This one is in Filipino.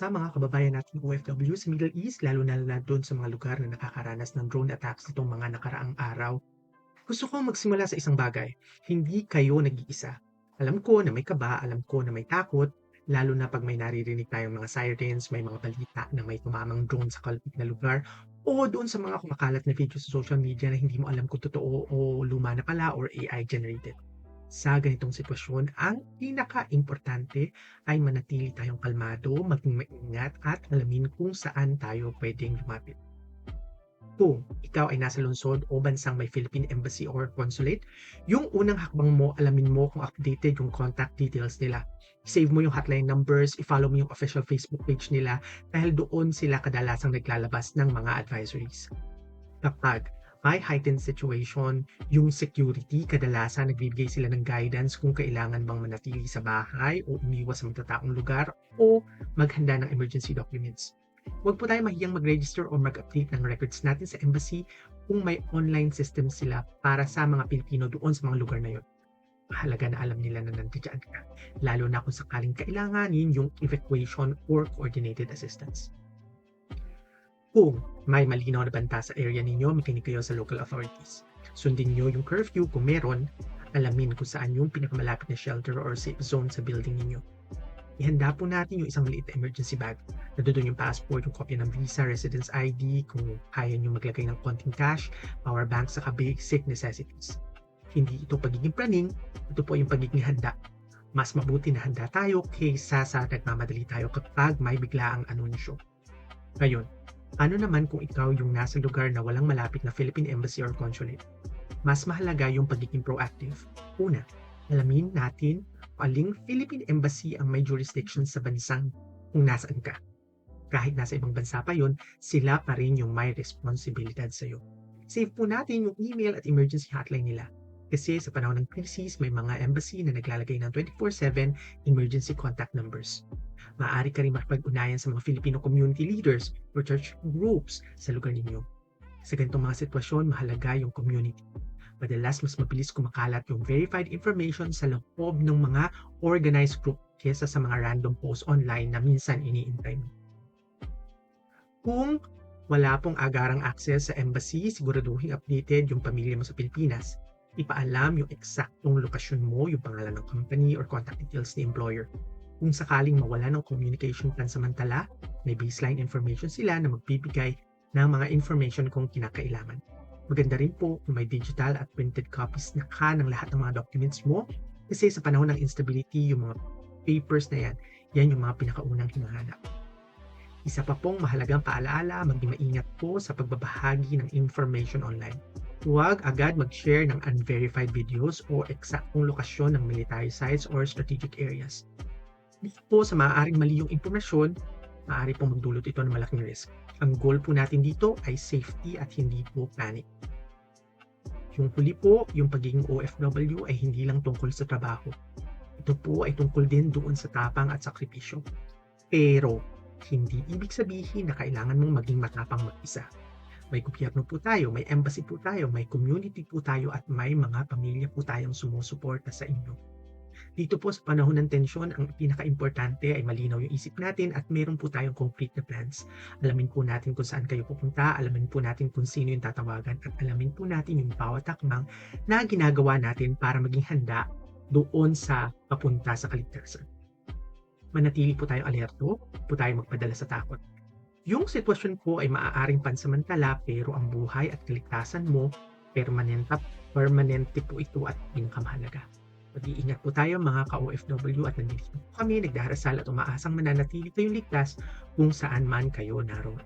sa mga kababayan nating OFW sa Middle East, lalo na doon sa mga lugar na nakakaranas ng drone attacks nitong mga nakaraang araw. Gusto ko magsimula sa isang bagay. Hindi kayo nag-iisa. Alam ko na may kaba, alam ko na may takot, lalo na pag may naririnig tayong mga sirens, may mga balita na may tumamang drone sa kalapit na lugar, o doon sa mga kumakalat na video sa social media na hindi mo alam kung totoo o luma na pala or AI generated. Sa ganitong sitwasyon, ang pinaka-importante ay manatili tayong kalmado, maging maingat at alamin kung saan tayo pwedeng lumapit. Kung ikaw ay nasa lungsod o bansang may Philippine Embassy or Consulate, yung unang hakbang mo, alamin mo kung updated yung contact details nila. Save mo yung hotline numbers, i-follow mo yung official Facebook page nila dahil doon sila kadalasang naglalabas ng mga advisories. Kapag may heightened situation, yung security, kadalasan nagbibigay sila ng guidance kung kailangan bang manatili sa bahay o umiwas sa matataong lugar o maghanda ng emergency documents. Huwag po tayo mahiyang mag-register o mag-update ng records natin sa embassy kung may online system sila para sa mga Pilipino doon sa mga lugar na yun. Mahalaga na alam nila na nandiyan ka, lalo na kung sakaling kailanganin yung evacuation or coordinated assistance. Kung may malinaw na banta sa area ninyo, makinig kayo sa local authorities. Sundin nyo yung curfew kung meron, alamin kung saan yung pinakamalapit na shelter or safe zone sa building ninyo. Ihanda po natin yung isang maliit na emergency bag. Nandoon yung passport, yung kopya ng visa, residence ID, kung kaya nyo maglagay ng konting cash, power bank, saka basic necessities. Hindi ito pagiging praning, ito po yung pagiging handa. Mas mabuti na handa tayo kaysa sa nagmamadali tayo kapag may biglaang anunsyo. Ngayon, ano naman kung ikaw yung nasa lugar na walang malapit na Philippine Embassy or Consulate? Mas mahalaga yung pagiging proactive. Una, alamin natin kung aling Philippine Embassy ang may jurisdiction sa bansang kung nasaan ka. Kahit nasa ibang bansa pa yun, sila pa rin yung may responsibilidad sa'yo. Save po natin yung email at emergency hotline nila. Kasi sa panahon ng crisis, may mga embassy na naglalagay ng 24/7 emergency contact numbers. Maaari ka rin makipag-ugnayan sa mga Filipino community leaders or church groups sa lugar ninyo. Sa ganitong mga sitwasyon, mahalaga yung community. Madalas mas mabilis kumakalat yung verified information sa loob ng mga organized group kesa sa mga random posts online na minsan iniintay mo. Kung wala pong agarang access sa embassy, siguraduhin updated yung pamilya mo sa Pilipinas. Ipaalam yung eksaktong lokasyon mo, yung pangalan ng company or contact details ni employer. Kung sakaling mawala ng communication pansamantala, may baseline information sila na magbibigay ng mga information kung kinakailangan. Maganda rin po kung may digital at printed copies na ng lahat ng mga documents mo kasi sa panahon ng instability, yung mga papers na yan yung mga pinakaunang hinahanap. Isa pa pong mahalagang paalaala, maging maingat po sa pagbabahagi ng information online. Huwag agad mag-share ng unverified videos o eksaktong lokasyon ng military sites or strategic areas. Dito po sa maaaring mali yung impormasyon, maaari pong magdulot ito ng malaking risk. Ang goal po natin dito ay safety at hindi po panic. Yung huli po, yung pagiging OFW ay hindi lang tungkol sa trabaho. Ito po ay tungkol din doon sa tapang at sakripisyo. Pero, hindi ibig sabihin na kailangan mong maging matapang mag-isa. May gobyerno po tayo, may embassy po tayo, may community po tayo at may mga pamilya po tayong sumusuporta sa inyo. Dito po sa panahon ng tensyon, ang pinaka-importante ay malinaw yung isip natin at meron po tayong concrete na plans. Alamin po natin kung saan kayo pupunta, alamin po natin kung sino yung tatawagan at alamin po natin yung bawat hakbang na ginagawa natin para maging handa doon sa papunta sa kaligtasan. Manatili po tayong alerto, po tayong magpadala sa takot. Yung sitwasyon po ay maaaring pansamantala pero ang buhay at kaligtasan mo, permanente po ito at pinakamahalaga. Mag-iingat po tayo mga ka-OFW at nandito po kami nagdarasal at umaasang mananatili kayong ligtas kung saan man kayo naroon.